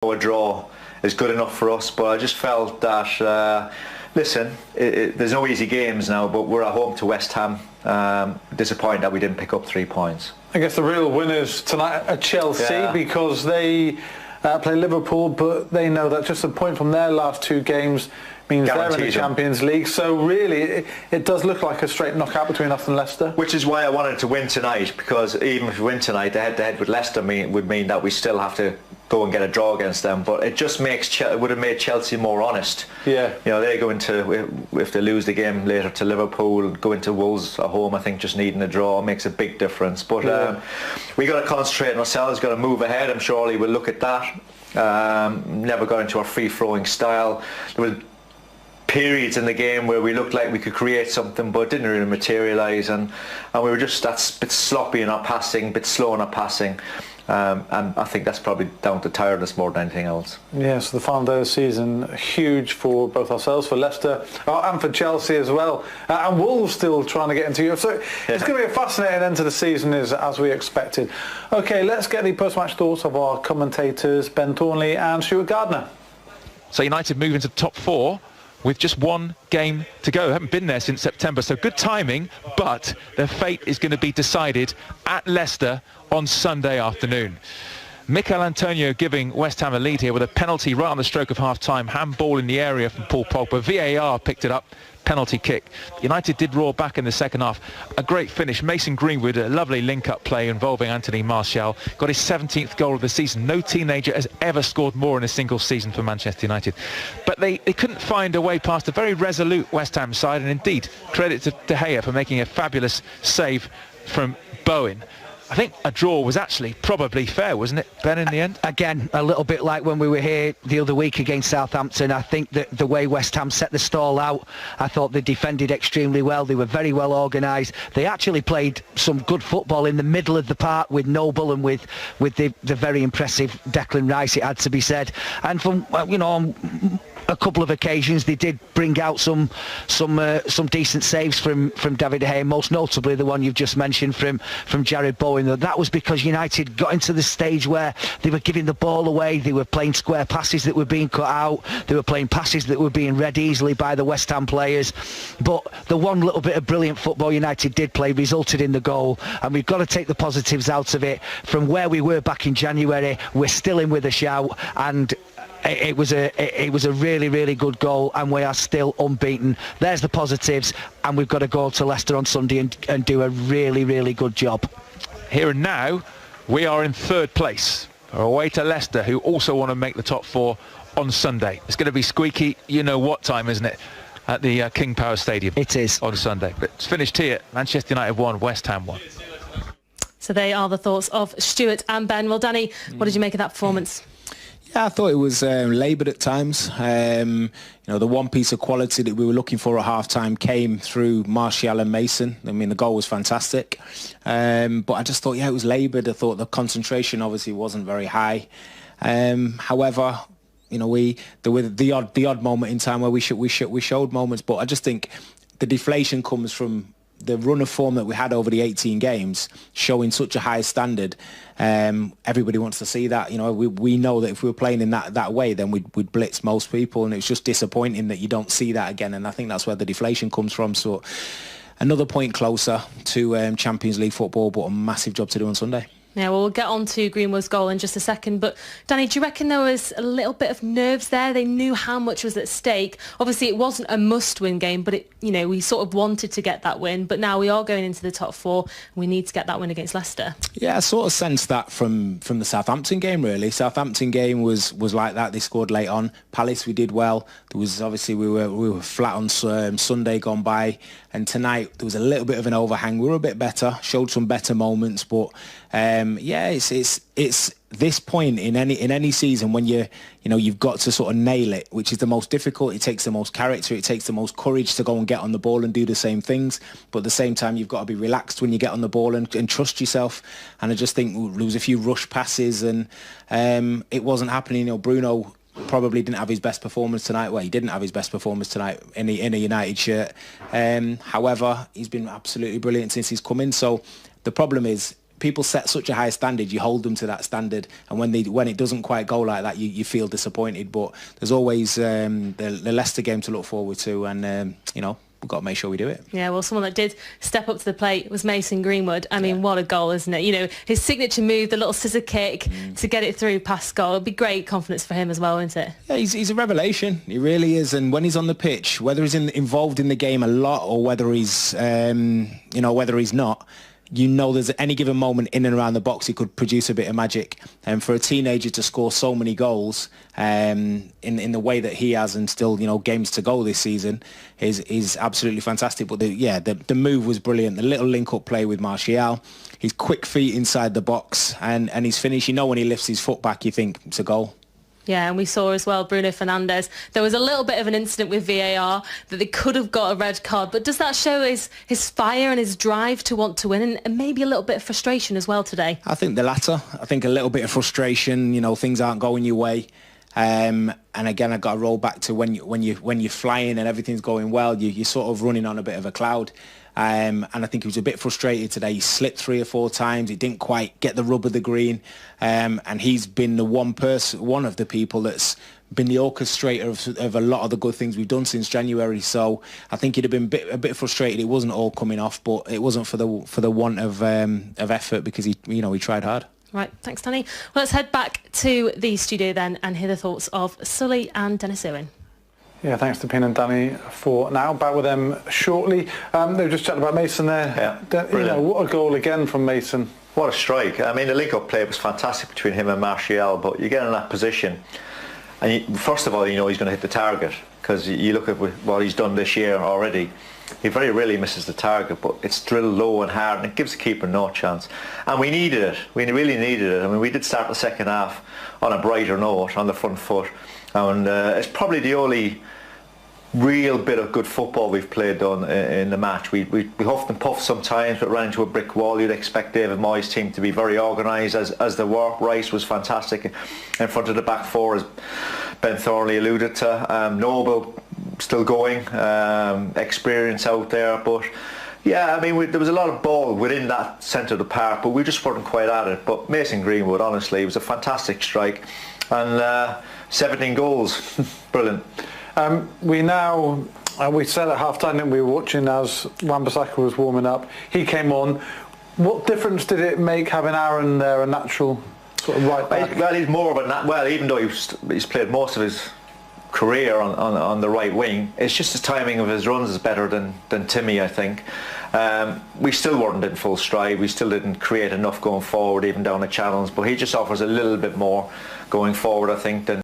a draw is good enough for us, but I just felt that, listen, there's no easy games now, but we're at home to West Ham. Disappointed that we didn't pick up 3 points. I guess the real winners tonight are Chelsea, because they play Liverpool, but they know that just a point from their last 2 games means they're in the Champions League. So really, it does look like a straight knockout between us and Leicester. Which is why I wanted to win tonight, because even if we win tonight, the head-to-head with Leicester would mean that we still have to go and get a draw against them. But it just would have made Chelsea more honest. Yeah. You know, they go into, if they lose the game later to Liverpool, go into Wolves at home, I think just needing a draw makes a big difference. But we got to concentrate on ourselves, got to move ahead. I'm sure Ollie will look at that. Never got into our free-flowing style. There was periods in the game where we looked like we could create something, but it didn't really materialise, and we were just a bit sloppy in our passing, a bit slow in our passing, and I think that's probably down to tiredness more than anything else. Yeah, so the final day of the season, huge for both ourselves, for Leicester, and for Chelsea as well, and Wolves still trying to get into Europe, so it's going to be a fascinating end to the season, as we expected. Okay, let's get the post-match thoughts of our commentators, Ben Thornley and Stuart Gardner. So United move into the top 4 with just 1 game to go. Haven't been there since September, so good timing, but their fate is going to be decided at Leicester on Sunday afternoon. Mikel Antonio giving West Ham a lead here with a penalty right on the stroke of half-time. Handball in the area from Paul Pogba. VAR picked it up. Penalty kick. United did roar back in the second half. A great finish. Mason Greenwood, a lovely link-up play involving Anthony Martial. Got his 17th goal of the season. No teenager has ever scored more in a single season for Manchester United. But they couldn't find a way past a very resolute West Ham side, and indeed, credit to De Gea for making a fabulous save from Bowen. I think a draw was actually probably fair, wasn't it, Ben, in the end? Again, a little bit like when we were here the other week against Southampton. I think that the way West Ham set the stall out, I thought they defended extremely well. They were very well organised. They actually played some good football in the middle of the park with Noble and with the very impressive Declan Rice, it had to be said. And from, you know, a couple of occasions they did bring out some decent saves from David De Gea, most notably the one you've just mentioned from Jared Bowen. That was because United got into the stage where they were giving the ball away, they were playing square passes that were being cut out, they were playing passes that were being read easily by the West Ham players, but the one little bit of brilliant football United did play resulted in the goal, and we've got to take the positives out of it. From where we were back in January, we're still in with a shout, and it was a really, really good goal, and we are still unbeaten. There's the positives, and we've got to go to Leicester on Sunday and do a really, really good job. Here and now, we are in 3rd place, away to Leicester, who also want to make the top 4 on Sunday. It's going to be squeaky, you know what time, isn't it, at the King Power Stadium? It is. On Sunday. But it's finished here. Manchester United 1, West Ham 1. So they are the thoughts of Stuart and Ben. Well, Danny, what did you make of that performance? Yeah, I thought it was laboured at times. You know, the one piece of quality that we were looking for at half-time came through Martial and Mason. I mean, the goal was fantastic. But I just thought, yeah, it was laboured. I thought the concentration obviously wasn't very high. However, you know, there were the odd moment in time where we showed moments. But I just think the deflation comes from the run of form that we had over the 18 games, showing such a high standard. Everybody wants to see that. You know, we know that if we were playing in that way, then we'd blitz most people, and it's just disappointing that you don't see that again. And I think that's where the deflation comes from. So another point closer to Champions League football, but a massive job to do on Sunday. Yeah, well, we'll get on to Greenwood's goal in just a second. But, Danny, do you reckon there was a little bit of nerves there? They knew how much was at stake. Obviously, it wasn't a must-win game, but, we sort of wanted to get that win. But now we are going into the top 4, and we need to get that win against Leicester. Yeah, I sort of sensed that from the Southampton game, really. Southampton game was like that. They scored late on. Palace, we did well. There was, obviously, we were flat on Sunday gone by. And tonight, there was a little bit of an overhang. We were a bit better, showed some better moments, but yeah, it's this point in any season when you've got to sort of nail it, which is the most difficult. It takes the most character, it takes the most courage to go and get on the ball and do the same things. But at the same time, you've got to be relaxed when you get on the ball and trust yourself. And I just think there was a few rush passes, and it wasn't happening. You know, Bruno probably didn't have his best performance tonight. Well, he didn't have his best performance tonight in a United shirt. However, he's been absolutely brilliant since he's come in. So the problem is, people set such a high standard, you hold them to that standard, and when it doesn't quite go like that, you feel disappointed. But there's always the Leicester game to look forward to, and we've got to make sure we do it. Yeah, well, someone that did step up to the plate was Mason Greenwood. I mean, what a goal, isn't it? You know, his signature move, the little scissor kick to get it through past goal. It'd be great confidence for him as well, wouldn't it? Yeah, he's a revelation. He really is. And when he's on the pitch, whether he's involved in the game a lot or whether he's, whether he's not, there's any given moment in and around the box he could produce a bit of magic. And for a teenager to score so many goals in the way that he has, and still games to go this season, is absolutely fantastic. But the move was brilliant. The little link-up play with Martial, his quick feet inside the box, and his finish. When he lifts his foot back, you think it's a goal. Yeah, and we saw as well Bruno Fernandes. There was a little bit of an incident with VAR that they could have got a red card, but does that show his fire and his drive to want to win, and maybe a little bit of frustration as well today? I think the latter. I think a little bit of frustration. Things aren't going your way. And again, I've got to roll back to when you're flying and everything's going well, you're sort of running on a bit of a cloud. And I think he was a bit frustrated today. He slipped 3 or 4 times. He didn't quite get the rub of the green. And he's been the one of the people that's been the orchestrator of a lot of the good things we've done since January. So I think he'd have been a bit frustrated. It wasn't all coming off, but it wasn't for the want of effort, because he tried hard. Right, thanks, Danny. Well, let's head back to the studio then and hear the thoughts of Sully and Dennis Irwin. Yeah, thanks to Pin and Danny for now. Back with them shortly. They were just chatting about Mason there. Yeah, what a goal again from Mason. What a strike. I mean, the link-up play was fantastic between him and Martial, but you get in that position, and first of all, he's going to hit the target, because you look at what he's done this year already. He very rarely misses the target, but it's drilled low and hard, and it gives the keeper no chance. And we needed it. We really needed it. I mean, we did start the second half on a brighter note, on the front foot, and it's probably the only real bit of good football we've played on in the match. We huffed and puffed sometimes, but ran into a brick wall. You'd expect David Moyes' team to be very organised, as they were. Rice was fantastic in front of the back four, as Ben Thornley alluded to. Noble still going, experience out there, but yeah, I mean, there was a lot of ball within that centre of the park, but we just weren't quite at it. But Mason Greenwood, honestly, it was a fantastic strike, and 17 goals, brilliant. We said at half-time that we were watching as Wan-Bissaka was warming up. He came on. What difference did it make having Aaron there, a natural sort of right back? Well, he's more of a even though he's played most of his career on the right wing, it's just the timing of his runs is better than Timmy, I think. We still weren't in full stride. We still didn't create enough going forward, even down the channels, but he just offers a little bit more going forward, I think, than